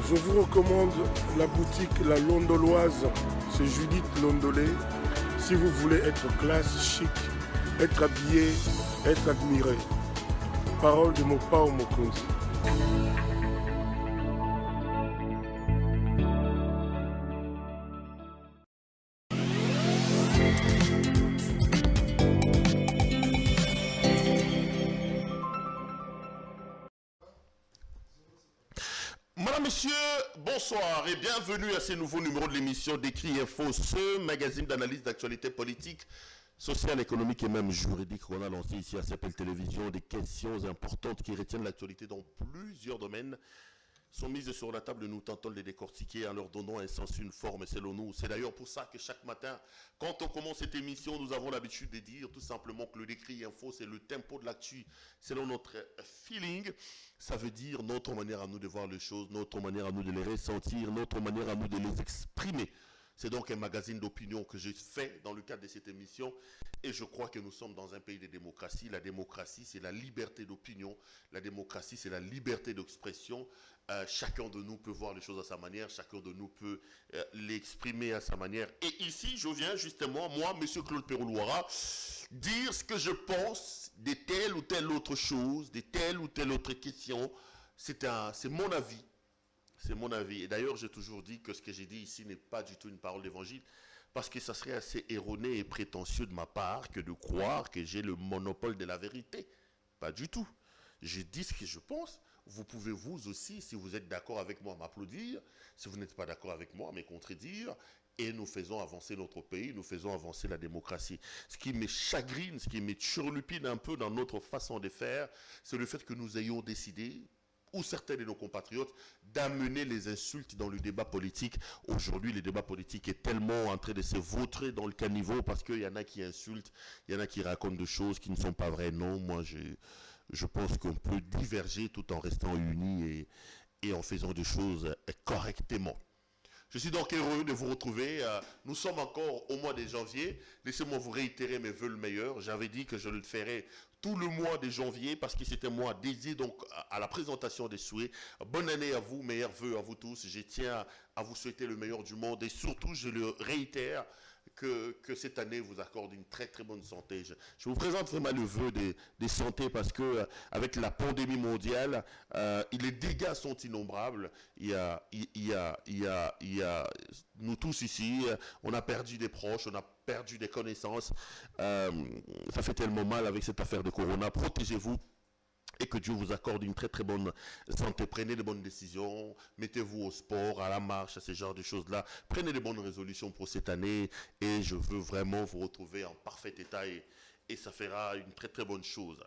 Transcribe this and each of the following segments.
Je vous recommande la boutique La Londoloise, c'est Judith Londolet. Si vous voulez être classe, chic, être habillé, être admiré. Parole de Mopao Mokonzi. Madame, Monsieur, bonsoir et bienvenue à ce nouveau numéro de l'émission Décrit Info, ce magazine d'analyse d'actualité politique, sociale, économique et même juridique qu'on a lancé ici à CPL Télévision. Des questions importantes qui retiennent l'actualité dans plusieurs domaines sont mises sur la table. Nous tentons de les décortiquer en leur donnant un sens, une forme selon nous. C'est d'ailleurs pour ça que chaque matin, quand on commence cette émission, nous avons l'habitude de dire tout simplement que le Décrit Info, c'est le tempo de l'actu selon notre feeling. Ça veut dire notre manière à nous de voir les choses, notre manière à nous de les ressentir, notre manière à nous de les exprimer. C'est donc un magazine d'opinion que j'ai fait dans le cadre de cette émission. Et je crois que nous sommes dans un pays de démocratie. La démocratie, c'est la liberté d'opinion. La démocratie, c'est la liberté d'expression. Chacun de nous peut voir les choses à sa manière. Chacun de nous peut l'exprimer à sa manière. Et ici, je viens justement, moi, M. Claude Péroulouara, dire ce que je pense de telle ou telle autre chose, de telle ou telle autre question. C'est mon avis. C'est mon avis. Et d'ailleurs, j'ai toujours dit que ce que j'ai dit ici n'est pas du tout une parole d'évangile, parce que ça serait assez erroné et prétentieux de ma part que de croire que j'ai le monopole de la vérité. Pas du tout. Je dis ce que je pense. Vous pouvez vous aussi, si vous êtes d'accord avec moi, m'applaudir. Si vous n'êtes pas d'accord avec moi, me contredire. Et nous faisons avancer notre pays, nous faisons avancer la démocratie. Ce qui me chagrine, ce qui me turlupine un peu dans notre façon de faire, c'est le fait que nous ayons décidé, ou certains de nos compatriotes, d'amener les insultes dans le débat politique. Aujourd'hui, le débat politique est tellement en train de se vautrer dans le caniveau parce qu'il y en a qui insultent, il y en a qui racontent des choses qui ne sont pas vraies. Non, moi, je pense qu'on peut diverger tout en restant unis et en faisant des choses correctement. Je suis donc heureux de vous retrouver. Nous sommes encore au mois de janvier. Laissez-moi vous réitérer mes vœux le meilleur. J'avais dit que je le ferais tout le mois de janvier parce que c'était moi dédié donc à la présentation des souhaits. Bonne année à vous, meilleurs vœux à vous tous. Je tiens à vous souhaiter le meilleur du monde et surtout, je le réitère, que cette année vous accorde une très très bonne santé. Je vous présente vraiment le vœu de santé parce que avec la pandémie mondiale, les dégâts sont innombrables. Il y a nous tous ici, on a perdu des proches, on a perdu des connaissances. Ça fait tellement mal avec cette affaire de Corona. Protégez-vous. Et que Dieu vous accorde une très très bonne santé. Prenez de bonnes décisions, mettez-vous au sport, à la marche, à ce genre de choses-là. Prenez de bonnes résolutions pour cette année et je veux vraiment vous retrouver en parfait état et ça fera une très très bonne chose.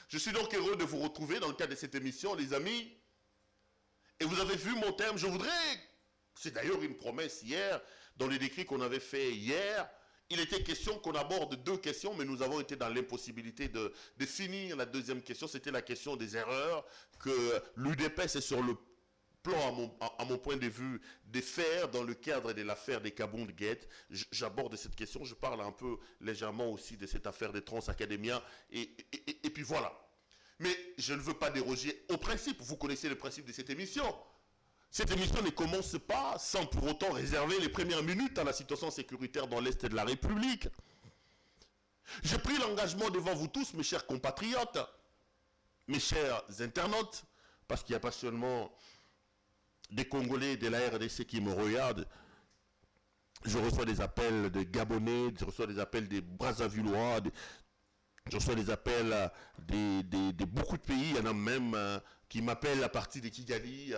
Je suis donc heureux de vous retrouver dans le cadre de cette émission, les amis. Et vous avez vu mon thème, je voudrais, c'est d'ailleurs une promesse hier, dans les décrets qu'on avait fait hier. Il était question qu'on aborde deux questions, mais nous avons été dans l'impossibilité de finir la deuxième question. C'était la question des erreurs que l'UDPS est sur le plan, à mon point de vue, de faire dans le cadre de l'affaire des Kabound Gate. J'aborde cette question, je parle un peu légèrement aussi de cette affaire des Trans Academia, et puis voilà. Mais je ne veux pas déroger au principe. Vous connaissez le principe de cette émission. Cette émission ne commence pas sans pour autant réserver les premières minutes à la situation sécuritaire dans l'Est de la République. J'ai pris l'engagement devant vous tous, mes chers compatriotes, mes chers internautes, parce qu'il n'y a pas seulement des Congolais de la RDC qui me regardent. Je reçois des appels de Gabonais, je reçois des appels des Brazzavillois, je reçois des appels de beaucoup de pays. Il y en a même qui m'appellent à partir de Kigali,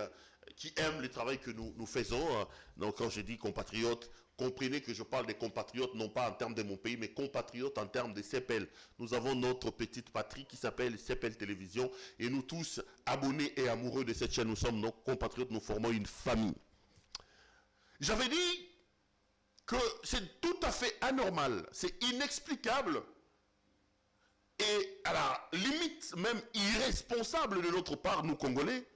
qui aiment le travail que nous faisons. Donc quand je dis compatriotes, comprenez que je parle des compatriotes, non pas en termes de mon pays, mais compatriotes en termes de CPL. Nous avons notre petite patrie qui s'appelle CPL Télévision, et nous tous, abonnés et amoureux de cette chaîne, nous sommes nos compatriotes, nous formons une famille. J'avais dit que c'est tout à fait anormal, c'est inexplicable, et à la limite même irresponsable de notre part, nous Congolais,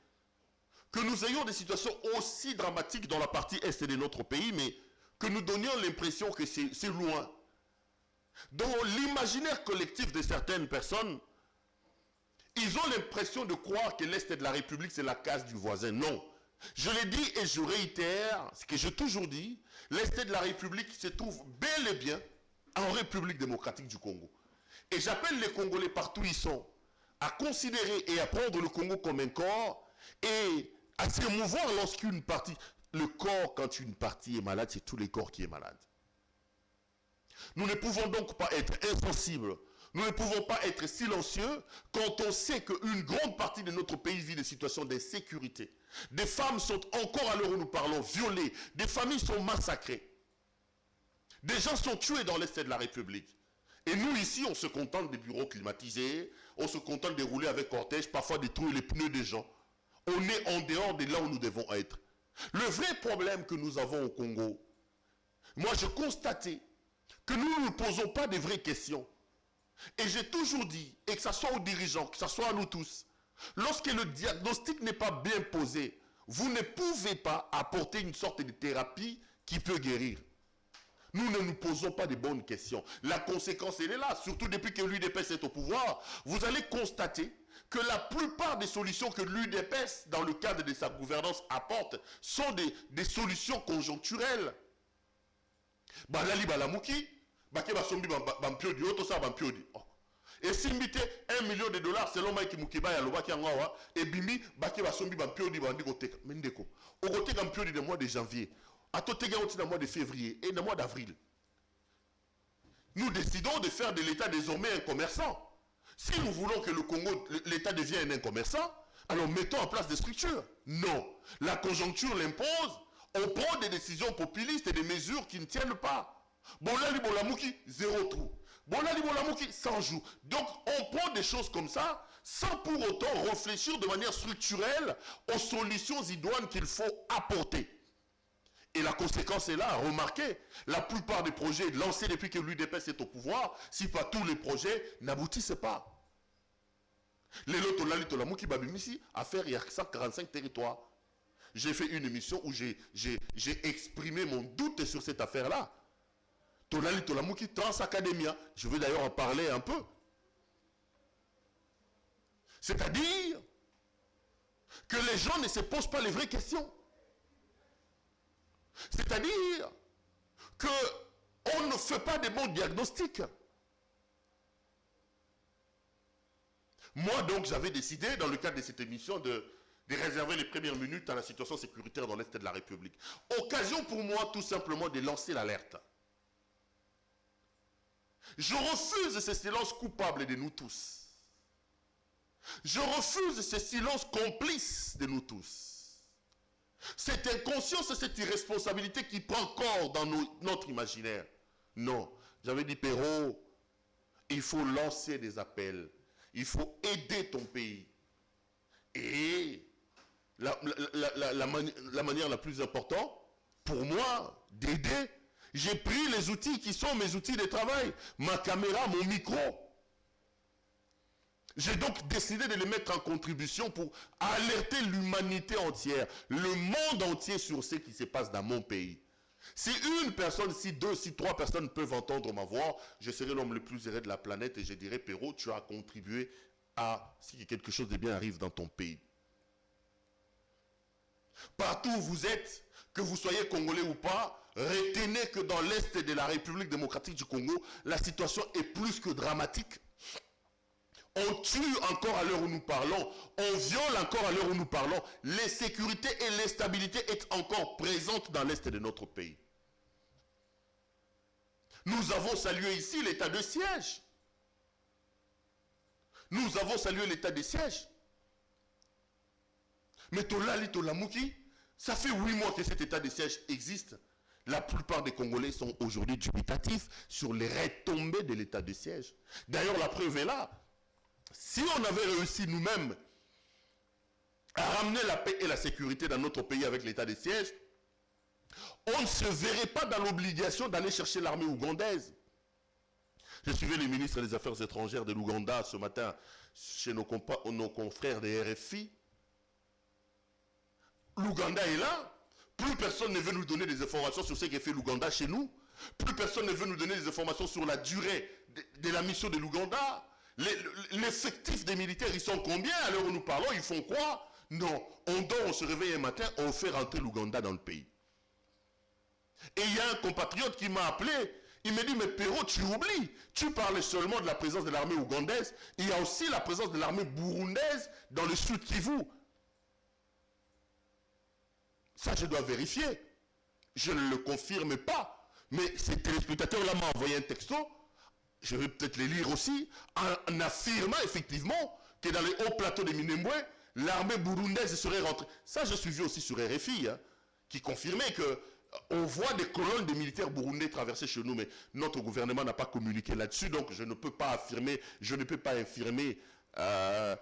que nous ayons des situations aussi dramatiques dans la partie est de notre pays, mais que nous donnions l'impression que c'est loin. Dans l'imaginaire collectif de certaines personnes, ils ont l'impression de croire que l'Est de la République, c'est la case du voisin. Non. Je l'ai dit et je réitère ce que j'ai toujours dit, l'Est de la République se trouve bel et bien en République démocratique du Congo. Et j'appelle les Congolais partout où ils sont à considérer et à prendre le Congo comme un corps et à s'émouvoir lorsqu'une partie... Le corps, quand une partie est malade, c'est tout le corps qui est malade. Nous ne pouvons donc pas être insensibles. Nous ne pouvons pas être silencieux quand on sait qu'une grande partie de notre pays vit des situations d'insécurité. Des femmes sont encore, à l'heure où nous parlons, violées. Des familles sont massacrées. Des gens sont tués dans l'Est de la République. Et nous, ici, on se contente des bureaux climatisés, on se contente de rouler avec cortège, parfois détruire les pneus des gens. On est en dehors de là où nous devons être. Le vrai problème que nous avons au Congo, moi, je constatais que nous ne posons pas de vraies questions. Et j'ai toujours dit, et que ce soit aux dirigeants, que ce soit à nous tous, lorsque le diagnostic n'est pas bien posé, vous ne pouvez pas apporter une sorte de thérapie qui peut guérir. Nous ne nous posons pas de bonnes questions. La conséquence, elle est là. Surtout depuis que l'UDPS est au pouvoir, vous allez constater que la plupart des solutions que l'UDPS, dans le cadre de sa gouvernance, apporte, sont des solutions conjoncturelles. Balali balamuki, bake basombi bampiodi, oto sa bampiodi. Et si mbite $1 million selon Mike Mukiba ya lobaki yangawa, et bimi bake basombi bampiodi bandi goteka. Mendeko. Au goteka bampiodi de mois de janvier. À Totega aussi dans le mois de février et dans le mois d'avril. Nous décidons de faire de l'État désormais un commerçant. Si nous voulons que le Congo, l'État devienne un commerçant, alors mettons en place des structures. Non. La conjoncture l'impose. On prend des décisions populistes et des mesures qui ne tiennent pas. Bolali Bolamouki, 0 trou. Bolali Bolamouki, 100 jours. Donc, on prend des choses comme ça, sans pour autant réfléchir de manière structurelle aux solutions idoines qu'il faut apporter. Et la conséquence est là, remarquez, la plupart des projets lancés depuis que l'UDPS est au pouvoir, si pas tous les projets, n'aboutissent pas. Les Lotolali Tolamouki Babimisi a fait 145 territoires. J'ai fait une émission où j'ai exprimé mon doute sur cette affaire-là. Tolali Tolamouki Transacademia, je vais d'ailleurs en parler un peu. C'est-à-dire que les gens ne se posent pas les vraies questions. C'est-à-dire qu'on ne fait pas de bons diagnostics. Moi, donc, j'avais décidé, dans le cadre de cette émission, de réserver les premières minutes à la situation sécuritaire dans l'Est de la République. Occasion pour moi, tout simplement, de lancer l'alerte. Je refuse ce silence coupable de nous tous. Je refuse ce silence complice de nous tous. Cette inconscience, cette irresponsabilité qui prend corps dans notre imaginaire. Non, j'avais dit, Perrault, il faut lancer des appels. Il faut aider ton pays. Et la manière la plus importante, pour moi, d'aider, j'ai pris les outils qui sont mes outils de travail. Ma caméra, mon micro. J'ai donc décidé de les mettre en contribution pour alerter l'humanité entière, le monde entier sur ce qui se passe dans mon pays. Si une personne, si deux, si trois personnes peuvent entendre ma voix, je serai l'homme le plus heureux de la planète et je dirai, Perrault, tu as contribué à ce que quelque chose de bien arrive dans ton pays. Partout où vous êtes, que vous soyez congolais ou pas, retenez que dans l'Est de la République démocratique du Congo, la situation est plus que dramatique. On tue encore à l'heure où nous parlons. On viole encore à l'heure où nous parlons. L'insécurité et l'instabilité est encore présentes dans l'Est de notre pays. Nous avons salué ici l'état de siège. Nous avons salué l'état de siège. Mais Tolali Tolamouki, ça fait 8 mois que cet état de siège existe. La plupart des Congolais sont aujourd'hui dubitatifs sur les retombées de l'état de siège. D'ailleurs, la preuve est là. Si on avait réussi nous-mêmes à ramener la paix et la sécurité dans notre pays avec l'état de siège, on ne se verrait pas dans l'obligation d'aller chercher l'armée ougandaise. Je suivais les ministres des Affaires étrangères de l'Ouganda ce matin chez nos confrères des RFI. L'Ouganda est là. Plus personne ne veut nous donner des informations sur ce qu'a fait l'Ouganda chez nous. Plus personne ne veut nous donner des informations sur la durée de la mission de l'Ouganda. L'effectif des militaires, ils sont combien à l'heure où nous parlons? Ils font quoi? Non, on dort, on se réveille un matin, on fait rentrer l'Ouganda dans le pays. Et il y a un compatriote qui m'a appelé, il me dit, mais Perrault, tu oublies, tu parles seulement de la présence de l'armée ougandaise, il y a aussi la présence de l'armée burundaise dans le sud Kivu. Ça, je dois vérifier. Je ne le confirme pas. Mais ces téléspectateurs-là m'ont envoyé un texto, je vais peut-être les lire aussi, en affirmant effectivement que dans les hauts plateaux de Minembwe, l'armée burundaise serait rentrée. Ça, je suis vu aussi sur RFI, qui confirmait que on voit des colonnes de militaires burundais traverser chez nous, mais notre gouvernement n'a pas communiqué là-dessus, donc je ne peux pas affirmer, je ne peux pas infirmer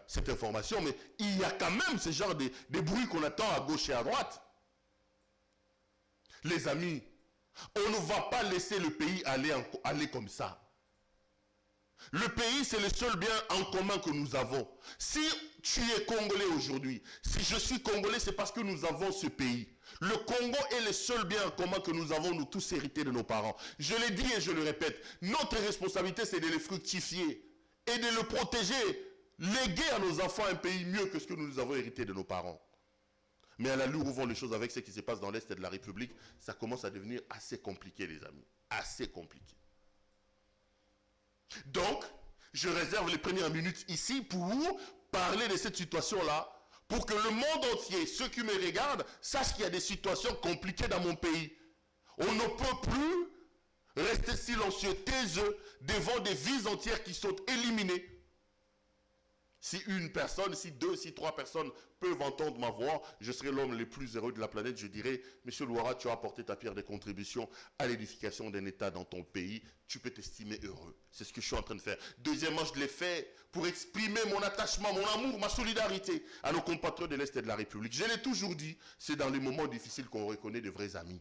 cette information, mais il y a quand même ce genre de bruits qu'on attend à gauche et à droite. Les amis, on ne va pas laisser le pays aller comme ça. Le pays, c'est le seul bien en commun que nous avons. Si tu es Congolais aujourd'hui, si je suis Congolais, c'est parce que nous avons ce pays. Le Congo est le seul bien en commun que nous avons, nous tous hérités de nos parents. Je l'ai dit et je le répète, notre responsabilité, c'est de le fructifier et de le protéger, léguer à nos enfants un pays mieux que ce que nous avons hérité de nos parents. Mais à l'allure où vont les choses avec ce qui se passe dans l'Est de la République, ça commence à devenir assez compliqué, les amis. Assez compliqué. Donc, je réserve les premières minutes ici pour parler de cette situation-là, pour que le monde entier, ceux qui me regardent, sachent qu'il y a des situations compliquées dans mon pays. On ne peut plus rester silencieux, taiseux, devant des vies entières qui sont éliminées. Si une personne, si deux, si trois personnes peuvent entendre ma voix, je serai l'homme le plus heureux de la planète. Je dirai, Monsieur Louara, tu as apporté ta pierre de contribution à l'édification d'un État dans ton pays. Tu peux t'estimer heureux. C'est ce que je suis en train de faire. Deuxièmement, je l'ai fait pour exprimer mon attachement, mon amour, ma solidarité à nos compatriotes de l'Est de la République. Je l'ai toujours dit, c'est dans les moments difficiles qu'on reconnaît de vrais amis.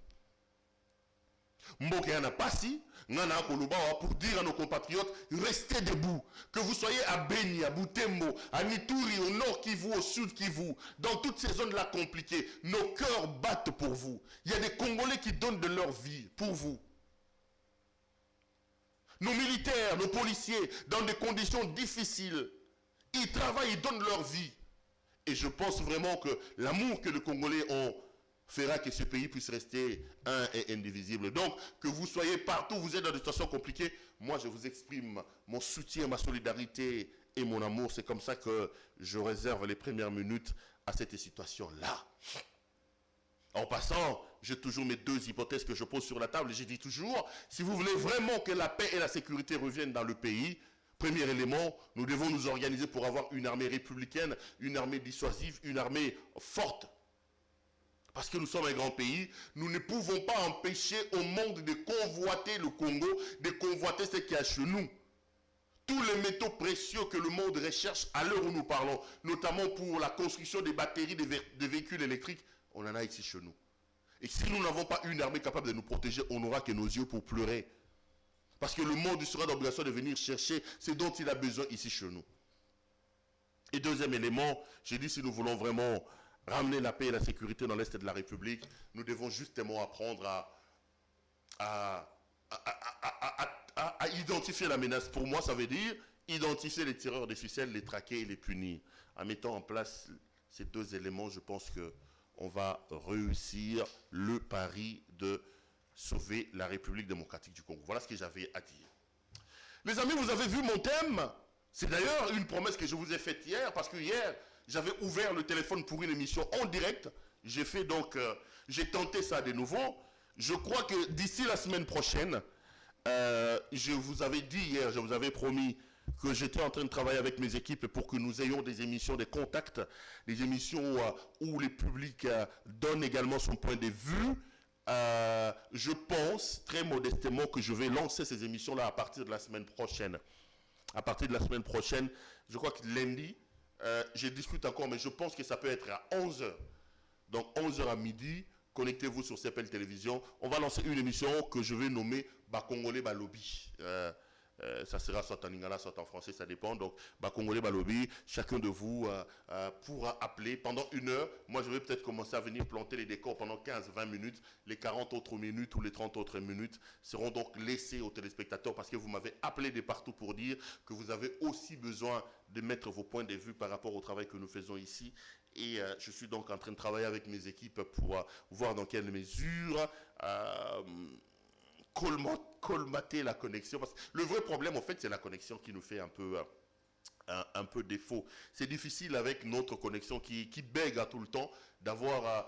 Mboke yana pasi, ngana kolubawa pour dire à nos compatriotes, restez debout. Que vous soyez à Beni, à Butembo, à Nituri, au nord Kivu, au sud Kivu, dans toutes ces zones-là compliquées, nos cœurs battent pour vous. Il y a des Congolais qui donnent de leur vie pour vous. Nos militaires, nos policiers, dans des conditions difficiles, ils travaillent, ils donnent leur vie. Et je pense vraiment que l'amour que les Congolais ont fera que ce pays puisse rester un et indivisible. Donc, que vous soyez partout, vous êtes dans des situations compliquées, moi je vous exprime mon soutien, ma solidarité et mon amour. C'est comme ça que je réserve les premières minutes à cette situation-là. En passant, j'ai toujours mes deux hypothèses que je pose sur la table. J'ai dit toujours, si vous voulez vraiment que la paix et la sécurité reviennent dans le pays, premier élément, nous devons nous organiser pour avoir une armée républicaine, une armée dissuasive, une armée forte. Parce que nous sommes un grand pays, nous ne pouvons pas empêcher au monde de convoiter le Congo, de convoiter ce qu'il y a chez nous. Tous les métaux précieux que le monde recherche à l'heure où nous parlons, notamment pour la construction des batteries des véhicules électriques, on en a ici chez nous. Et si nous n'avons pas une armée capable de nous protéger, on n'aura que nos yeux pour pleurer. Parce que le monde sera d'obligation de venir chercher ce dont il a besoin ici chez nous. Et deuxième élément, j'ai dit si nous voulons vraiment ramener la paix et la sécurité dans l'Est de la République, nous devons justement apprendre à identifier la menace. Pour moi, ça veut dire identifier les tireurs de ficelles, les traquer et les punir. En mettant en place ces deux éléments, je pense qu'on va réussir le pari de sauver la République démocratique du Congo. Voilà ce que j'avais à dire. Les amis, vous avez vu mon thème. C'est d'ailleurs une promesse que je vous ai faite hier, parce que hier, j'avais ouvert le téléphone pour une émission en direct. J'ai fait donc, j'ai tenté ça de nouveau. Je crois que d'ici la semaine prochaine, je vous avais dit hier, je vous avais promis que j'étais en train de travailler avec mes équipes pour que nous ayons des émissions, des contacts, des émissions où le public donne également son point de vue. Je pense très modestement que je vais lancer ces émissions-là à partir de la semaine prochaine. À partir de la semaine prochaine, je crois que lundi, je discute encore, mais je pense que ça peut être à 11h. Donc 11h à midi, connectez-vous sur CPL Télévision. On va lancer une émission que je vais nommer Bakongolais Balobi. Ça sera soit en lingala, soit en français, ça dépend. Donc, Bakongolais Balobi, chacun de vous pourra appeler pendant une heure. Moi, je vais peut-être commencer à venir planter les décors pendant 15-20 minutes. Les 40 autres minutes ou les 30 autres minutes seront donc laissées aux téléspectateurs parce que vous m'avez appelé de partout pour dire que vous avez aussi besoin de mettre vos points de vue par rapport au travail que nous faisons ici. Et je suis donc en train de travailler avec mes équipes pour voir dans quelle mesure colmater la connexion. Parce que le vrai problème, en fait, c'est la connexion qui nous fait un peu défaut. C'est difficile avec notre connexion qui bègue à tout le temps d'avoir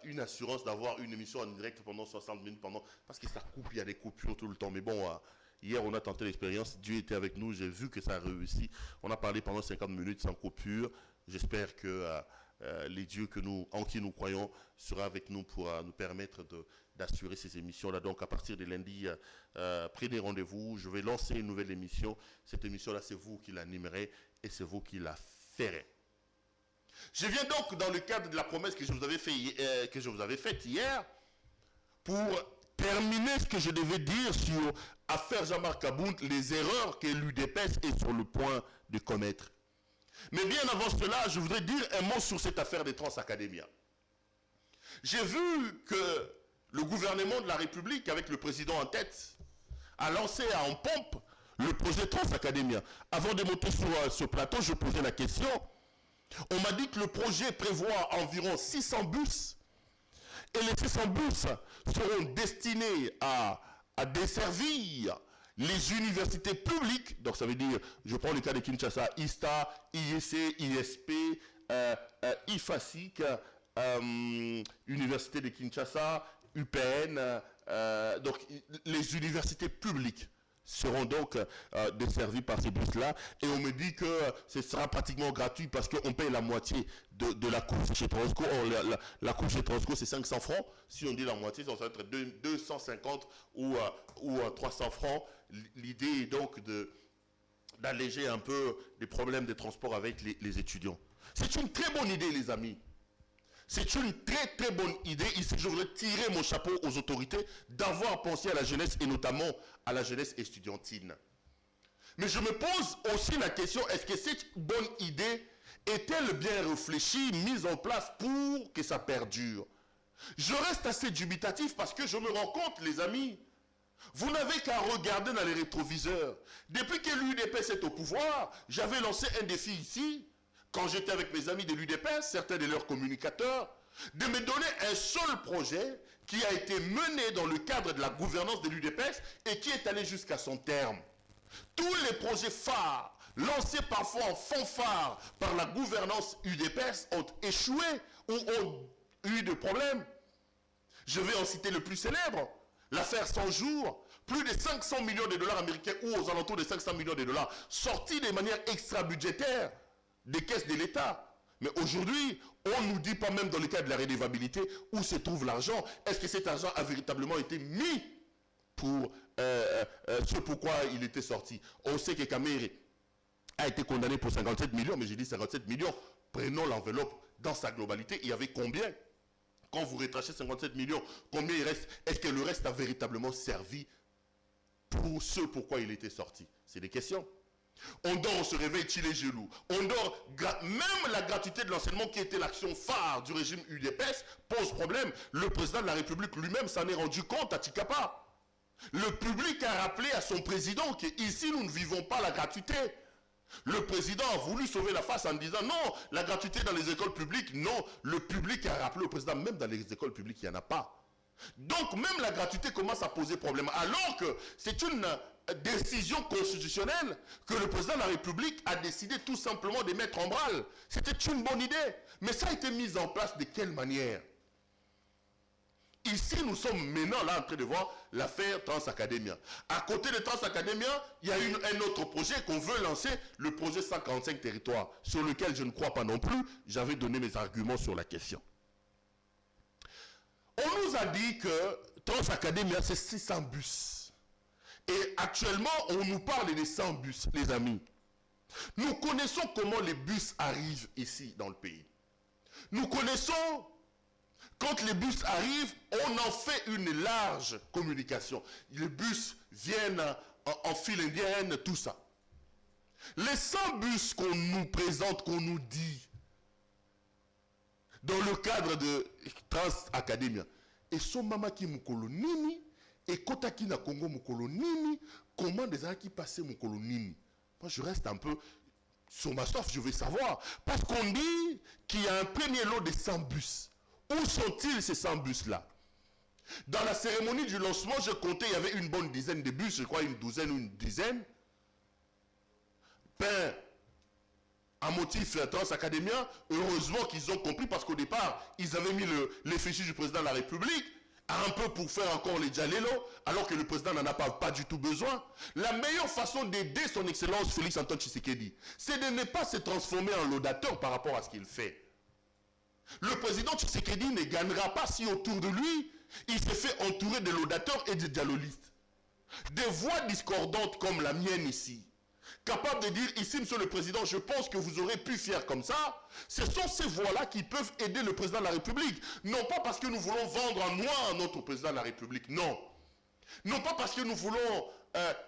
une assurance, d'avoir une émission en direct pendant 60 minutes, parce que ça coupe, il y a des coupures tout le temps. Mais bon, hier on a tenté l'expérience, Dieu était avec nous, j'ai vu que ça a réussi. On a parlé pendant 50 minutes sans coupure. J'espère que les dieux en qui nous croyons sera avec nous pour nous permettre d'assurer ces émissions-là. Donc à partir de lundi, prenez rendez-vous. Je vais lancer une nouvelle émission. Cette émission-là, c'est vous qui l'animerez et c'est vous qui la ferez. Je viens donc dans le cadre de la promesse que je vous avais faite hier pour terminer ce que je devais dire sur affaire Jean-Marc Abound, les erreurs que l'UDPS est sur le point de commettre. Mais bien avant cela, je voudrais dire un mot sur cette affaire des Transacadémia. J'ai vu que le gouvernement de la République, avec le président en tête, a lancé en pompe le projet Transacadémia. Avant de monter sur ce plateau, je posais la question. On m'a dit que le projet prévoit environ 600 bus. Et les 600 bus seront destinés à desservir les universités publiques. Donc ça veut dire, je prends le cas de Kinshasa, ISTA, IEC, ISP, IFASIC, Université de Kinshasa, UPN, donc les universités publiques seront donc desservis par ces bus-là. Et on me dit que ce sera pratiquement gratuit parce qu'on paye la moitié de la course chez Transco. La course chez Transco, c'est 500 francs. Si on dit la moitié, ça va être 250 ou 300 francs. L'idée est donc d'alléger un peu les problèmes de transport avec les étudiants. C'est une très bonne idée, les amis. C'est une très très bonne idée. Ici, je voudrais tirer mon chapeau aux autorités d'avoir pensé à la jeunesse et notamment à la jeunesse estudiantine. Mais je me pose aussi la question, est-ce que cette bonne idée est-elle bien réfléchie, mise en place pour que ça perdure? Je reste assez dubitatif parce que je me rends compte, les amis, vous n'avez qu'à regarder dans les rétroviseurs. Depuis que l'UDPS est au pouvoir, j'avais lancé un défi ici, quand j'étais avec mes amis de l'UDPS, certains de leurs communicateurs, de me donner un seul projet qui a été mené dans le cadre de la gouvernance de l'UDPS et qui est allé jusqu'à son terme. Tous les projets phares, lancés parfois en fanfare par la gouvernance UDPS, ont échoué ou ont eu des problèmes. Je vais en citer le plus célèbre, l'affaire 100 jours, plus de 500 millions de dollars américains ou aux alentours de 500 millions de dollars, sortis de manière extra-budgétaire des caisses de l'État. Mais aujourd'hui, on ne nous dit pas même dans le cas de la redevabilité où se trouve l'argent. Est-ce que cet argent a véritablement été mis pour ce pourquoi il était sorti? On sait que Kamere a été condamné pour 57 millions, mais j'ai dit 57 millions. Prenons l'enveloppe dans sa globalité. Il y avait combien? Quand vous retrachez 57 millions, combien il reste? Est-ce que le reste a véritablement servi pour ce pourquoi il était sorti? C'est des questions. On dort, on se réveille, il est gelou. On dort, même la gratuité de l'enseignement qui était l'action phare du régime UDPS pose problème. Le président de la République lui-même s'en est rendu compte à Tikapa. Le public a rappelé à son président qu'ici nous ne vivons pas la gratuité. Le président a voulu sauver la face en disant non, la gratuité dans les écoles publiques, non. Le public a rappelé au président, même dans les écoles publiques, il n'y en a pas. Donc même la gratuité commence à poser problème. Alors que c'est une décision constitutionnelle que le président de la République a décidé tout simplement de mettre en branle. C'était une bonne idée. Mais ça a été mis en place de quelle manière? Ici, nous sommes maintenant là en train de voir l'affaire Transacadémia. À côté de Transacadémia, il y a un autre projet qu'on veut lancer, le projet 145 territoires, sur lequel je ne crois pas non plus. J'avais donné mes arguments sur la question. On nous a dit que Transacadémia, c'est 600 bus. Et actuellement, on nous parle des 100 bus, les amis. Nous connaissons comment les bus arrivent ici dans le pays. Nous connaissons, quand les bus arrivent, on en fait une large communication. Les bus viennent en file indienne, tout ça. Les 100 bus qu'on nous présente, qu'on nous dit, dans le cadre de Transacadémia, et son mama qui mukolo nini, et kotaki na Congo mukolo nini, comment des gens qui passaient mukolo nini? Moi je reste un peu, Sur ma soif, je veux savoir. Parce qu'on dit qu'il y a un premier lot de 100 bus. Où sont-ils ces 100 bus-là? Dans la cérémonie du lancement, je comptais, il y avait une bonne dizaine de bus, je crois une douzaine ou une dizaine. Peints en motif Transacadémien, heureusement qu'ils ont compris parce qu'au départ, ils avaient mis l'effigie du président de la République, un peu pour faire encore les Djalelo, alors que le président n'en a pas du tout besoin. La meilleure façon d'aider son excellence Félix Antoine Tshisekedi, c'est de ne pas se transformer en laudateur par rapport à ce qu'il fait. Le président Tshisekedi ne gagnera pas si autour de lui, il se fait entourer de laudateurs et de dialolistes. Des voix discordantes comme la mienne ici, capables de dire ici, monsieur le président, je pense que vous aurez pu faire comme ça, ce sont ces voix-là qui peuvent aider le président de la République. Non pas parce que nous voulons vendre en noir notre président de la République, non. Non pas parce que nous voulons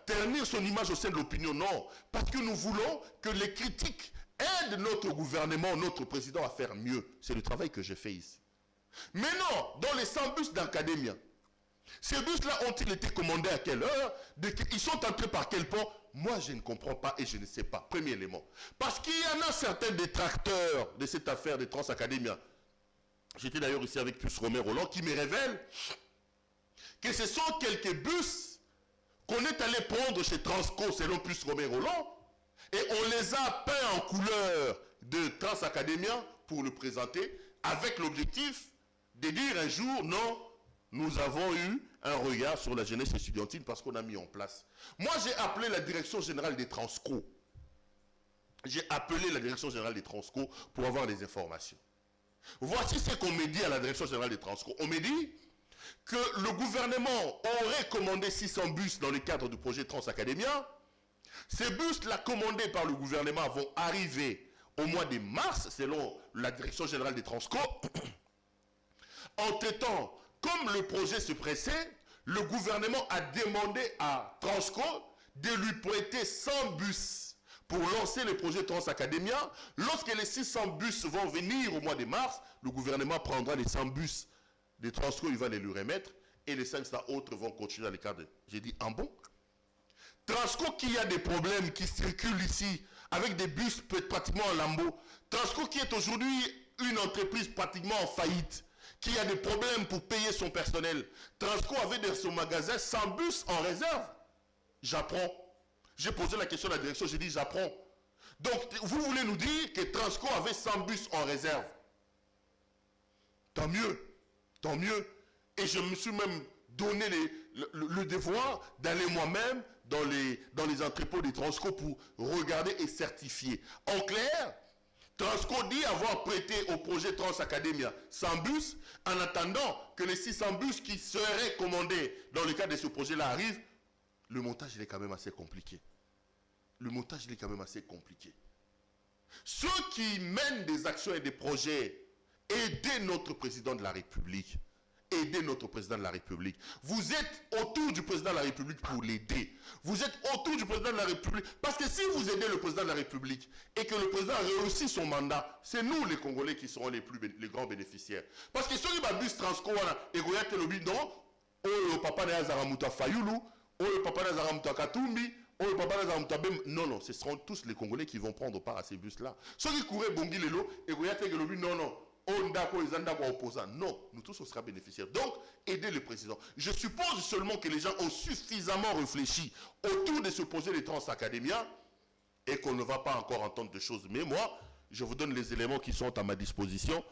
ternir son image au sein de l'opinion, non. Parce que nous voulons que les critiques aident notre gouvernement, notre président à faire mieux. C'est le travail que j'ai fait ici. Mais non, dans les 100 bus d'Académia, ces bus-là ont-ils été commandés à quelle heure? Ils sont entrés par quel pont? Moi, je ne comprends pas et je ne sais pas. Premier élément. Parce qu'il y en a certains détracteurs de cette affaire de Transacadémia. J'étais d'ailleurs ici avec Puce Romain Roland qui me révèle que ce sont quelques bus qu'on est allé prendre chez Transco selon Puce Romain Roland et on les a peints en couleur de Transacadémia pour le présenter avec l'objectif de dire un jour non, nous avons eu un regard sur la jeunesse estudiantine parce qu'on a mis en place. Moi, j'ai appelé la direction générale des Transco. J'ai appelé la direction générale des Transco pour avoir des informations. Voici ce qu'on me dit à la direction générale des Transco. On me dit que le gouvernement aurait commandé 600 bus dans le cadre du projet Transacadémia. Ces bus-là commandés par le gouvernement vont arriver au mois de mars, selon la direction générale des Transco. Entre-temps, comme le projet se pressait, le gouvernement a demandé à Transco de lui prêter 100 bus pour lancer le projet Transacadémia. Lorsque les 600 bus vont venir au mois de mars, le gouvernement prendra les 100 bus de Transco, il va les lui remettre, et les 500 autres vont continuer à l'écart de... J'ai dit, en bon? Transco qui a des problèmes, qui circulent ici, avec des bus pratiquement en lambeaux. Transco qui est aujourd'hui une entreprise pratiquement en faillite, qui a des problèmes pour payer son personnel. Transco avait dans son magasin 100 bus en réserve. J'apprends. J'ai posé la question à la direction, j'ai dit j'apprends. Donc, vous voulez nous dire que Transco avait 100 bus en réserve? Tant mieux. Tant mieux. Et je me suis même donné le devoir d'aller moi-même dans les entrepôts des Transco pour regarder et certifier. En clair, Transco dit avoir prêté au projet Transacadémia 100 bus en attendant que les 600 bus qui seraient commandés dans le cadre de ce projet-là arrivent. Le montage, il est quand même assez compliqué. Le montage, il est quand même assez compliqué. Ceux qui mènent des actions et des projets, aidez notre président de la République. Aidez notre président de la République. Vous êtes autour du président de la République pour l'aider. Vous êtes autour du président de la République. Parce que si vous aidez le président de la République et que le président réussit son mandat, c'est nous les Congolais qui serons les grands bénéficiaires. Parce que ceux qui ont bus Transco, et que le non, le papa n'a pas Fayoulou, le papa n'a pas Katumbi, le papa n'a pas Bem. Non, non, ce seront tous les Congolais qui vont prendre part à ces bus-là. Ceux qui couraient Bongi Lelo, et que le non, non. Non, nous tous on sera bénéficiaires. Donc, aidez le président. Je suppose seulement que les gens ont suffisamment réfléchi autour de ce projet de Transacadémia et qu'on ne va pas encore entendre de choses. Mais moi, je vous donne les éléments qui sont à ma disposition,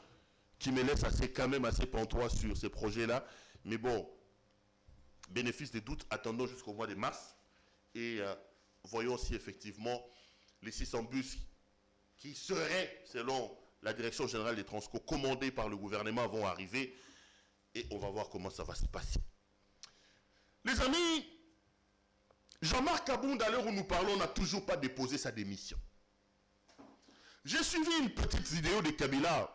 qui me laissent quand même assez pantois sur ces projets-là. Mais bon, bénéfice des doutes, attendons jusqu'au mois de mars et voyons si effectivement les 600 bus qui seraient, selon la direction générale des Transco, commandée par le gouvernement, vont arriver et on va voir comment ça va se passer. Les amis, Jean-Marc Kabound, à l'heure où nous parlons, n'a toujours pas déposé sa démission. J'ai suivi une petite vidéo de Kabila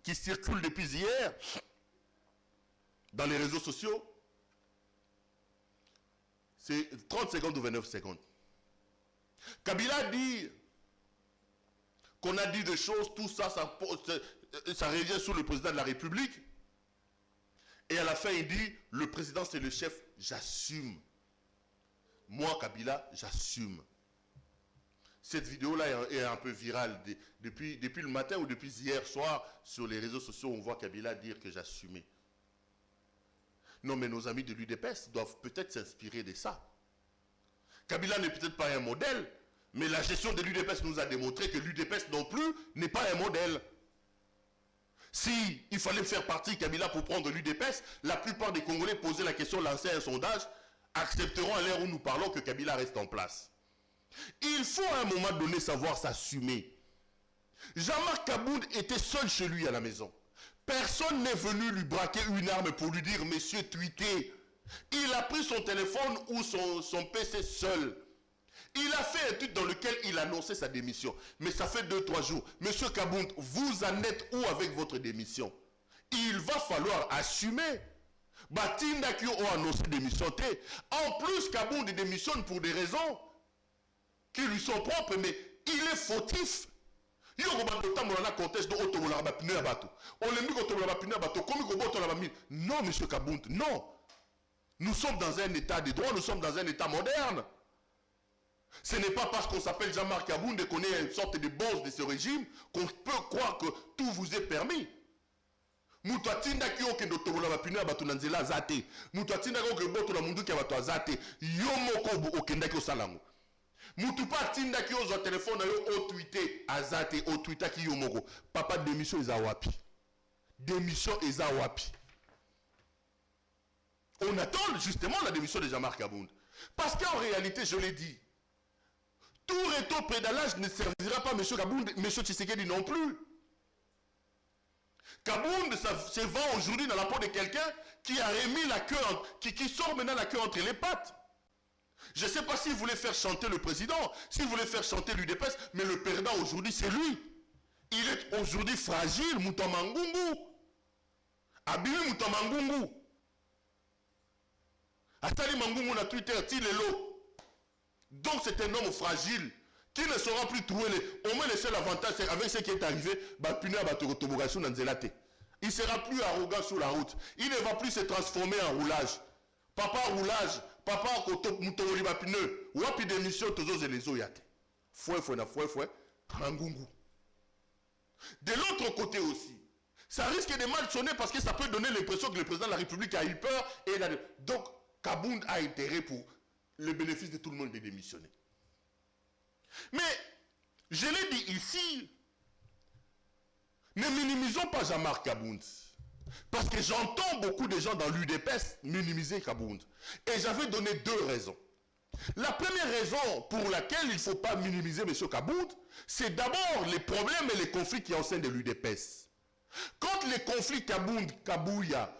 qui circule depuis hier dans les réseaux sociaux. C'est 30 secondes ou 29 secondes. Kabila dit qu'on a dit des choses, tout ça, ça revient sur le président de la République. Et à la fin, il dit, le président c'est le chef, j'assume. Moi, Kabila, j'assume. Cette vidéo-là est un peu virale. Depuis le matin ou depuis hier soir, sur les réseaux sociaux, on voit Kabila dire que j'assumais. Non, mais nos amis de l'UDPS doivent peut-être s'inspirer de ça. Kabila n'est peut-être pas un modèle, mais la gestion de l'UDPS nous a démontré que l'UDPS non plus n'est pas un modèle. Si il fallait faire partie Kabila pour prendre l'UDPS, la plupart des Congolais posaient la question, lançaient un sondage, accepteront à l'heure où nous parlons que Kabila reste en place. Il faut à un moment donné savoir s'assumer. Jean-Marc Kabound était seul chez lui à la maison. Personne n'est venu lui braquer une arme pour lui dire « Monsieur, tweetez ». Il a pris son téléphone ou son PC seul. Il a fait un tweet dans lequel il annonçait sa démission. Mais ça fait 2-3 jours. Monsieur Kabound, vous en êtes où avec votre démission? Il va falloir assumer. Batinda qui ont annoncé démission. En plus, Kabound démissionne pour des raisons qui lui sont propres, mais il est fautif. Non, monsieur Kabound, non. Nous sommes dans un état de droit, nous sommes dans un état moderne. Ce n'est pas parce qu'on s'appelle Jean-Marc Kabound et qu'on est une sorte de boss de ce régime qu'on peut croire que tout vous est permis. Mutatinda ki oke ndotobola bapine abatu nanzela zate. Mutatinda ki oke boto la mundu ki abatu azate. Yomoko okendaki osalango. Mutupa tinda ki ozo telefone yo o tweeté azate o tweeta ki yomoko. Papa démission eza wapi. Démission eza wapi. On attend justement la démission de Jean-Marc Kabound. Parce qu'en réalité, je l'ai dit, tout rétro-pédalage ne servira pas M. Kabound, M. Tshisekedi non plus. Kabound se vend aujourd'hui dans la peau de quelqu'un qui a remis la queue, qui sort maintenant la queue entre les pattes. Je ne sais pas s'il voulait faire chanter le président, s'il voulait faire chanter l'UDPS, mais le perdant aujourd'hui, c'est lui. Il est aujourd'hui fragile, Moutomangungu. Abimi Moutomangungu. Atali Mangungu na Twitter, Tilelo. Donc c'est un homme fragile qui ne saura plus trouver au moins le seul avantage, c'est avec ce qui est arrivé, il sera plus arrogant sur la route. Il ne va plus se transformer en roulage. Papa roulage, papa moutomoli bapineux, wapi démission tozo zelezo yate. Fouet, Mangungu. De l'autre côté aussi, ça risque de mal sonner parce que ça peut donner l'impression que le président de la République a eu peur et donc Kabound a intérêt pour le bénéfice de tout le monde de démissionner. Mais, je l'ai dit ici, ne minimisons pas Jean-Marc Kabound. Parce que j'entends beaucoup de gens dans l'UDPS minimiser Kabound. Et j'avais donné 2 raisons. La première raison pour laquelle il ne faut pas minimiser M. Kabound, c'est d'abord les problèmes et les conflits qui sont au sein de l'UDPS. Quand les conflits Kabound, Kabouya,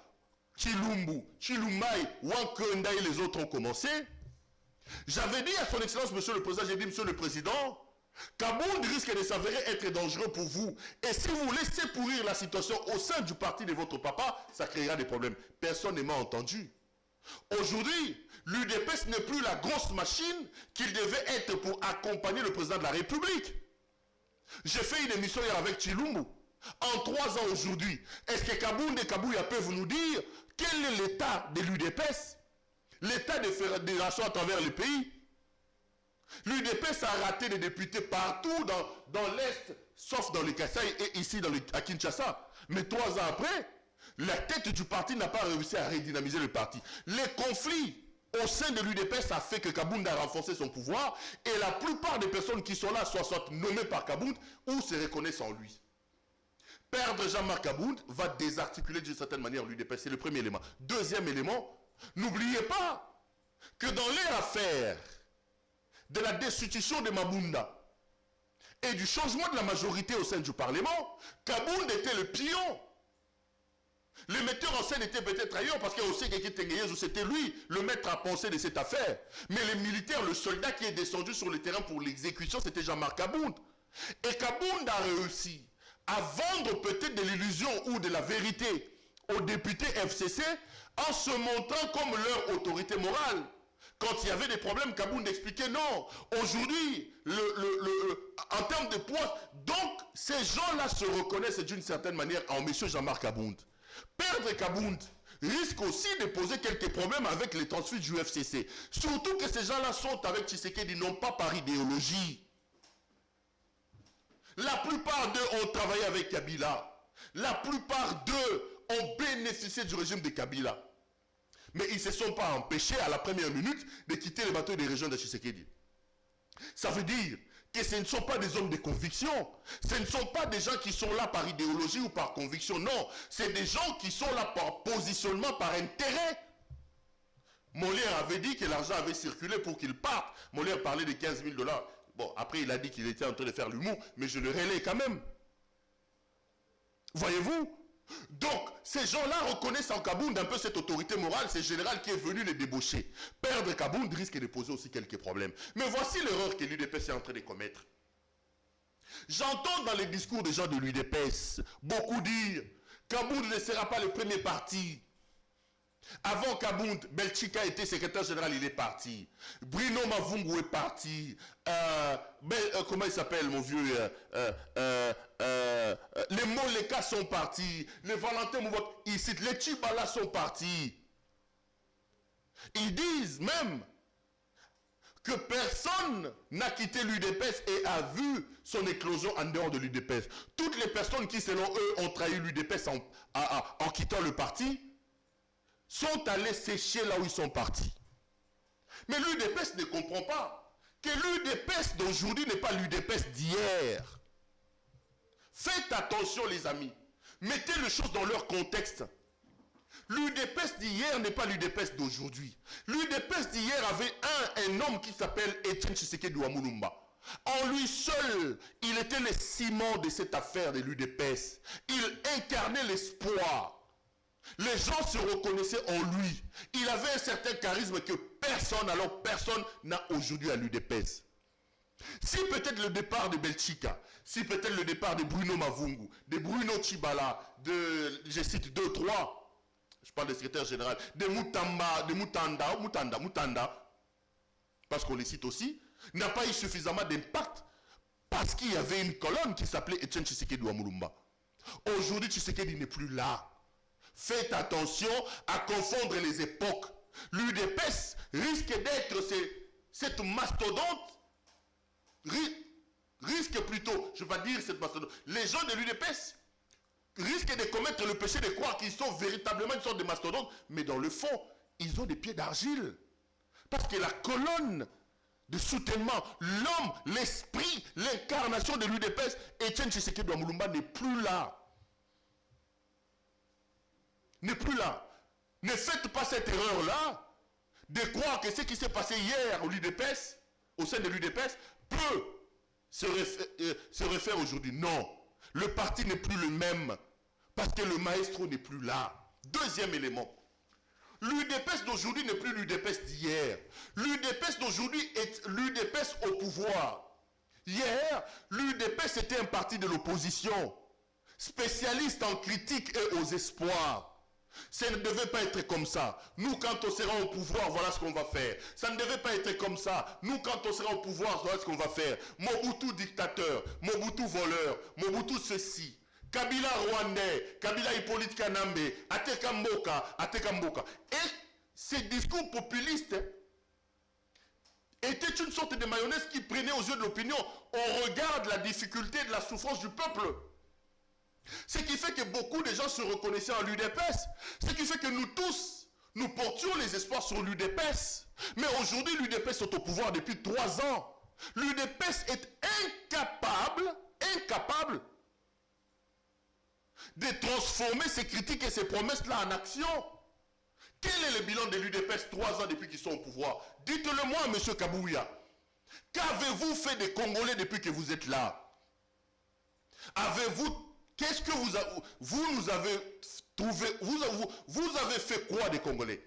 Chilumbu, Chilumai, Wankenda et les autres ont commencé, j'avais dit à son excellence, monsieur le président, j'ai dit, monsieur le président, Kabound risque de s'avérer être dangereux pour vous. Et si vous laissez pourrir la situation au sein du parti de votre papa, ça créera des problèmes. Personne ne m'a entendu. Aujourd'hui, l'UDPS n'est plus la grosse machine qu'il devait être pour accompagner le président de la République. J'ai fait une émission hier avec Chilumbu. En 3 ans aujourd'hui, est-ce que Kabound et Kabouya peuvent nous dire quel est l'état de l'UDPS? L'état des fédérations à travers le pays? L'UDPS a raté des députés partout dans l'Est, sauf dans le Kasaï et ici à Kinshasa. Mais 3 ans après, la tête du parti n'a pas réussi à redynamiser le parti. Les conflits au sein de l'UDPS a fait que Kabound a renforcé son pouvoir et la plupart des personnes qui sont là soit nommées par Kabound ou se reconnaissent en lui. Perdre Jean-Marc Kabound va désarticuler d'une certaine manière l'UDPS. C'est le premier élément. Deuxième élément, n'oubliez pas que dans les affaires de la destitution de Mabunda et du changement de la majorité au sein du Parlement, Kabound était le pion. Le metteur en scène était peut-être ailleurs parce qu'on sait que c'était lui le maître à penser de cette affaire. Mais les militaires, le soldat qui est descendu sur le terrain pour l'exécution, c'était Jean-Marc Kabound. Et Kabound a réussi à vendre peut-être de l'illusion ou de la vérité aux députés FCC en se montrant comme leur autorité morale. Quand il y avait des problèmes, Kabound expliquait non. Aujourd'hui, en termes de poids, donc ces gens-là se reconnaissent d'une certaine manière en M. Jean-Marc Kabound. Perdre Kabound risque aussi de poser quelques problèmes avec les transfuges du FCC. Surtout que ces gens-là sont avec Tshisekedi, non pas par idéologie. La plupart d'eux ont travaillé avec Kabila. La plupart d'eux ont bénéficié du régime de Kabila. Mais ils ne se sont pas empêchés à la première minute de quitter le bateau des régions de Tshisekedi. Ça veut dire que ce ne sont pas des hommes de conviction. Ce ne sont pas des gens qui sont là par idéologie ou par conviction. Non, c'est des gens qui sont là par positionnement, par intérêt. Molière avait dit que l'argent avait circulé pour qu'il parte. Molière parlait de 15 000 $. Bon, après il a dit qu'il était en train de faire l'humour, mais je le relaie quand même. Voyez-vous? Donc, ces gens-là reconnaissent en Kabound un peu cette autorité morale, ce général qui est venu les débaucher. Perdre Kabound risque de poser aussi quelques problèmes. Mais voici l'erreur que l'UDPS est en train de commettre. J'entends dans les discours des gens de l'UDPS beaucoup dire Kabound ne sera pas le premier parti. Avant Kabound, Belchika était secrétaire général, il est parti. Bruno Mavungu est parti. Comment il s'appelle, mon vieux les Moleka sont partis. Les Valentin Moubok, ils citent, les Tchibala sont partis. Ils disent même que personne n'a quitté l'UDPS et a vu son éclosion en dehors de l'UDPS. Toutes les personnes qui, selon eux, ont trahi l'UDPS en quittant le parti, sont allés sécher là où ils sont partis. Mais l'UDPS ne comprend pas que l'UDPS d'aujourd'hui n'est pas l'UDPS d'hier. Faites attention les amis. Mettez les choses dans leur contexte. L'UDPS d'hier n'est pas l'UDPS d'aujourd'hui. L'UDPS d'hier avait un homme qui s'appelle Etienne Tshisekedi Wamulumba. En lui seul, il était le ciment de cette affaire de l'UDPS. Il incarnait l'espoir. Les gens se reconnaissaient en lui. Il avait un certain charisme que personne n'a aujourd'hui à l'UDPS. Si peut-être le départ de Belchika, si peut-être le départ de Bruno Mavungu, de Bruno Tchibala, je cite 2, 3, je parle de secrétaire général, de Mutanda, parce qu'on les cite aussi, n'a pas eu suffisamment d'impact parce qu'il y avait une colonne qui s'appelait Etienne Tshisekedi Wamulumba. Aujourd'hui, Tshisekedi n'est plus là. Faites attention à confondre les époques. L'UDPS risque d'être cette mastodonte, risque plutôt, je vais pas dire cette mastodonte, les gens de l'UDPS risquent de commettre le péché de croire qu'ils sont véritablement une sorte de mastodonte, mais dans le fond, ils ont des pieds d'argile. Parce que la colonne de soutènement, l'homme, l'esprit, l'incarnation de l'UDPS, Etienne Tshisekedi Wamulumba n'est plus là. N'est plus là. Ne faites pas cette erreur-là de croire que ce qui s'est passé hier au sein de l'UDPS, peut se refaire aujourd'hui. Non. Le parti n'est plus le même parce que le maestro n'est plus là. Deuxième élément. L'UDPS d'aujourd'hui n'est plus l'UDPS d'hier. L'UDPS d'aujourd'hui est l'UDPS au pouvoir. Hier, l'UDPS était un parti de l'opposition, spécialiste en critique et aux espoirs. Ça ne devait pas être comme ça. Nous, quand on sera au pouvoir, voilà ce qu'on va faire. Ça ne devait pas être comme ça. Nous, quand on sera au pouvoir, voilà ce qu'on va faire. Mobutu dictateur, Mobutu voleur, Mobutu ceci. Kabila rwandais, Kabila Hippolyte Kanambe, Ateka Mboka. Et ces discours populistes étaient une sorte de mayonnaise qui prenait aux yeux de l'opinion. On regarde la difficulté de la souffrance du peuple. Ce qui fait que beaucoup de gens se reconnaissaient en l'UDPS. Ce qui fait que nous tous, nous portions les espoirs sur l'UDPS. Mais aujourd'hui, l'UDPS est au pouvoir depuis 3 ans. L'UDPS est incapable de transformer ces critiques et ces promesses-là en action. Quel est le bilan de l'UDPS 3 ans depuis qu'ils sont au pouvoir? Dites-le moi, M. Kabouya. Qu'avez-vous fait des Congolais depuis que vous êtes là? Qu'est-ce que vous nous avez trouvé? Vous avez fait quoi des Congolais?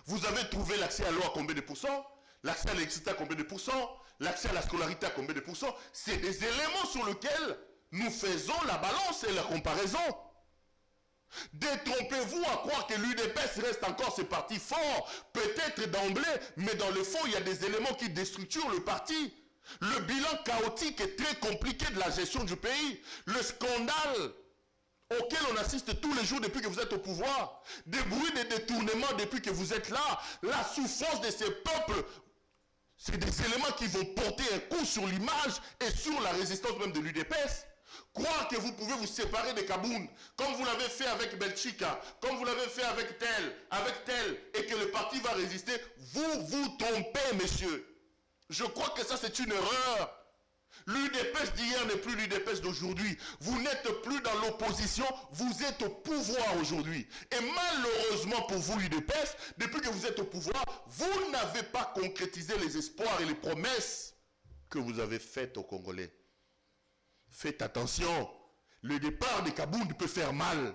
Vous avez trouvé l'accès à l'eau à combien de pourcents? L'accès à l'électricité à combien de pourcents? L'accès à la scolarité à combien de pourcents? C'est des éléments sur lesquels nous faisons la balance et la comparaison. Détrompez-vous à croire que l'UDPS reste encore ce parti fort, peut-être d'emblée, mais dans le fond, il y a des éléments qui déstructurent le parti. Le bilan chaotique et très compliqué de la gestion du pays, le scandale auquel on assiste tous les jours depuis que vous êtes au pouvoir, des bruits de détournement depuis que vous êtes là, la souffrance de ces peuples C'est des éléments qui vont porter un coup sur l'image et sur la résistance même de l'UDPS. Croire que vous pouvez vous séparer des Kaboun, comme vous l'avez fait avec Belchika, comme vous l'avez fait avec tel, et que le parti va résister, vous vous trompez, messieurs. Je crois que ça, c'est une erreur. L'UDPS d'hier n'est plus l'UDPS d'aujourd'hui. Vous n'êtes plus dans l'opposition, vous êtes au pouvoir aujourd'hui. Et malheureusement pour vous, l'UDPS, depuis que vous êtes au pouvoir, vous n'avez pas concrétisé les espoirs et les promesses que vous avez faites aux Congolais. Faites attention, le départ des Kaboun peut faire mal.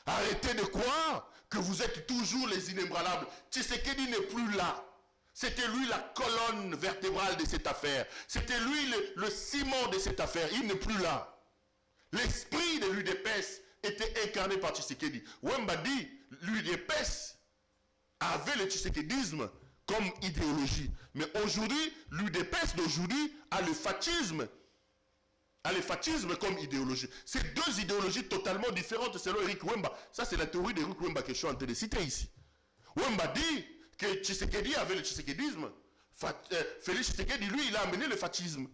Arrêtez de croire que vous êtes toujours les inébranlables. Tshisekedi n'est plus là. C'était lui la colonne vertébrale de cette affaire. C'était lui le ciment de cette affaire. Il n'est plus là. L'esprit de l'UDPS était incarné par Tshisekedi. Wemba dit, l'UDPS avait le tshisekedisme comme idéologie. Mais aujourd'hui, l'UDPS d'aujourd'hui a le fascisme. A le fascisme comme idéologie. C'est deux idéologies totalement différentes selon Eric Wemba. Ça, c'est la théorie d'Eric Wemba que je suis en train de citer ici. Wemba dit que Tshisekedi avait le tshisekedisme. Félix Tshisekedi, lui, il a amené le fascisme.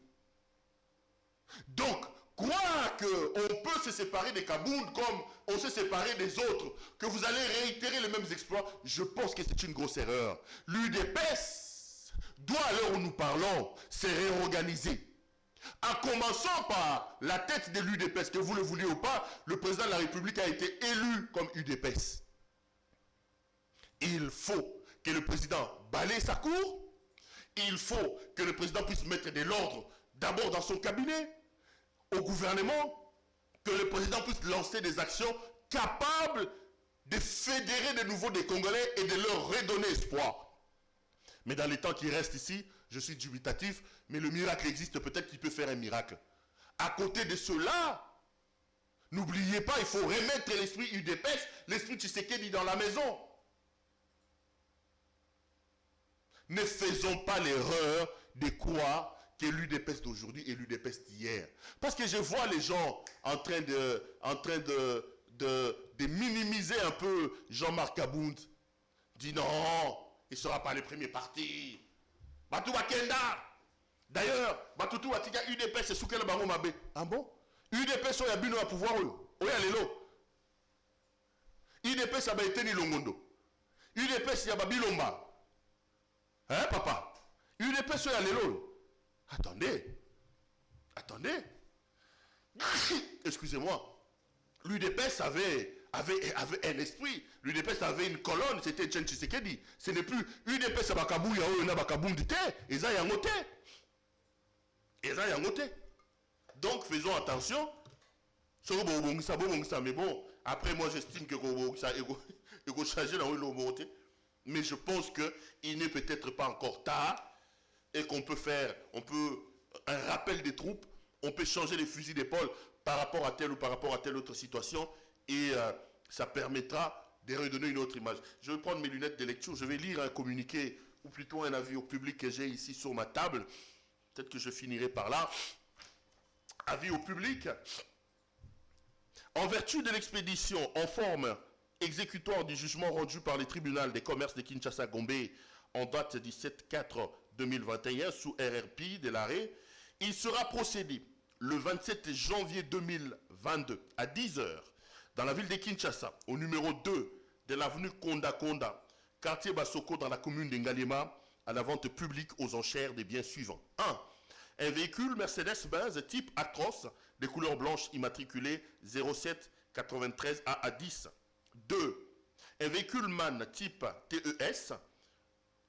Donc, croire qu'on peut se séparer des Kaboun comme on s'est séparé des autres, que vous allez réitérer les mêmes exploits, je pense que c'est une grosse erreur. L'UDPS doit, à l'heure où nous parlons, se réorganiser. En commençant par la tête de l'UDPS, que vous le vouliez ou pas, le président de la République a été élu comme UDPS. Il faut que le président balaye sa cour. Il faut que le président puisse mettre de l'ordre d'abord dans son cabinet, au gouvernement, que le président puisse lancer des actions capables de fédérer de nouveau des Congolais et de leur redonner espoir. Mais dans les temps qui restent ici, je suis dubitatif, mais le miracle existe, peut-être qu'il peut faire un miracle. À côté de cela, n'oubliez pas, il faut remettre l'esprit UDPS, l'esprit Tshisekedi dans la maison. Ne faisons pas l'erreur de croire que l'UDPS d'aujourd'hui est l'UDPS d'hier. Parce que je vois les gens en train de minimiser un peu Jean-Marc Kabound. Dit non, il ne sera pas le premier parti. Batou Wakenda. D'ailleurs, Batoutou Watika UDPS c'est sous quel baron mabé. Ah bon? UDPS a bino à pouvoir eux. Oya lelo. UDPS a été ni longondo. UDPS a babilomba. Hein, papa? UDPS a lelo. Attendez. Excusez-moi. L'UDPS avait un esprit. L'UDPS avait une colonne, c'était Etienne Tshisekedi. Ce n'est plus UDPS à Bakabou, il y a Bakabou du thé, et ça y a un côté. Donc faisons attention. Mais bon, après moi j'estime que ça va changer dans le monté. Mais je pense qu'il n'est peut-être pas encore tard et qu'on peut faire un rappel des troupes, on peut changer les fusils d'épaule par rapport à telle ou par rapport à telle autre situation et ça permettra de redonner une autre image. Je vais prendre mes lunettes de lecture, je vais lire un communiqué ou plutôt un avis au public que j'ai ici sur ma table. Peut-être que je finirai par là. Avis au public. En vertu de l'expédition en forme exécutoire du jugement rendu par le tribunal des commerces de Kinshasa-Gombe en date du 7/4/2021 sous RRP de l'arrêt, il sera procédé le 27 janvier 2022 à 10h dans la ville de Kinshasa, au numéro 2 de l'avenue Konda, quartier Basoko dans la commune de Ngalema, à la vente publique aux enchères des biens suivants. 1. Un véhicule Mercedes-Benz type Actros de couleur blanche immatriculé 0793 AA10. 2. Un véhicule MAN type TES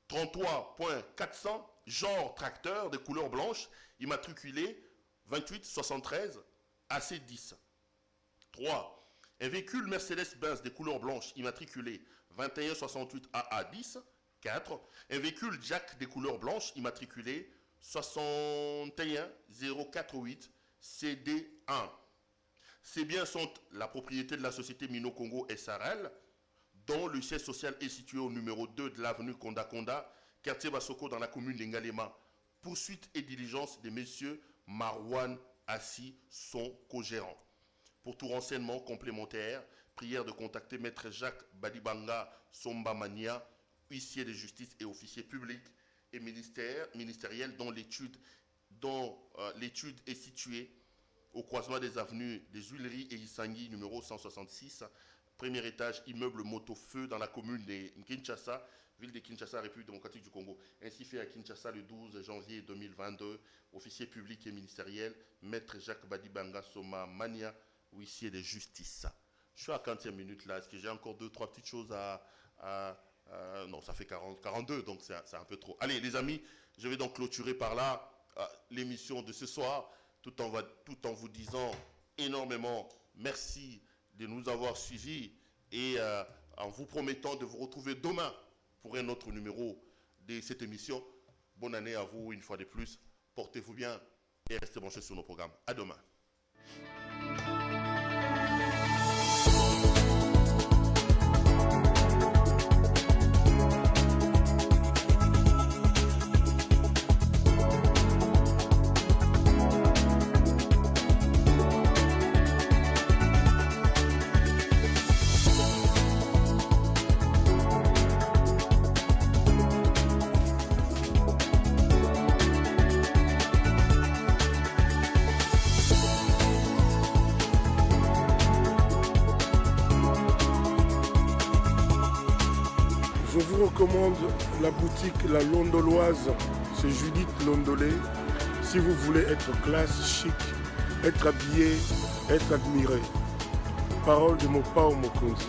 33.400 genre tracteur de couleur blanche immatriculé 2873 AC10. 3. Un véhicule Mercedes-Benz de couleur blanche immatriculé 2168 AA10. 4. Un véhicule Jack de couleur blanche immatriculé 61048 CD1. Ces biens sont la propriété de la société Mino Congo SRL, dont le siège social est situé au numéro 2 de l'avenue Konda, quartier Basoko dans la commune d'Ngalema. Poursuite et diligence des messieurs Marwan Assi, son co-gérant. Pour tout renseignement complémentaire, prière de contacter Maître Jacques Badibanga Somba Mania, huissier de justice et officier public, et ministérielle dont l'étude est située au croisement des avenues des Huileries et Isangui, numéro 166, premier étage, immeuble Moto-Feu dans la commune de Kinshasa, ville de Kinshasa, République démocratique du Congo. Ainsi fait à Kinshasa le 12 janvier 2022, officier public et ministériel, maître Jacques Badibanga Soma Mania, huissier de justice. Je suis à 40e minute là, est-ce que j'ai encore 2-3 petites choses non, ça fait 42, donc c'est un peu trop. Allez les amis, je vais donc clôturer par là l'émission de ce soir, tout en vous disant énormément merci de nous avoir suivis et en vous promettant de vous retrouver demain pour un autre numéro de cette émission. Bonne année à vous une fois de plus. Portez-vous bien et restez branchés sur nos programmes. À demain. Je vous recommande la boutique La Londoloise, c'est Judith Londolé. Si vous voulez être classe, chic, être habillé, être admiré. Parole de Mopao Mokonzi.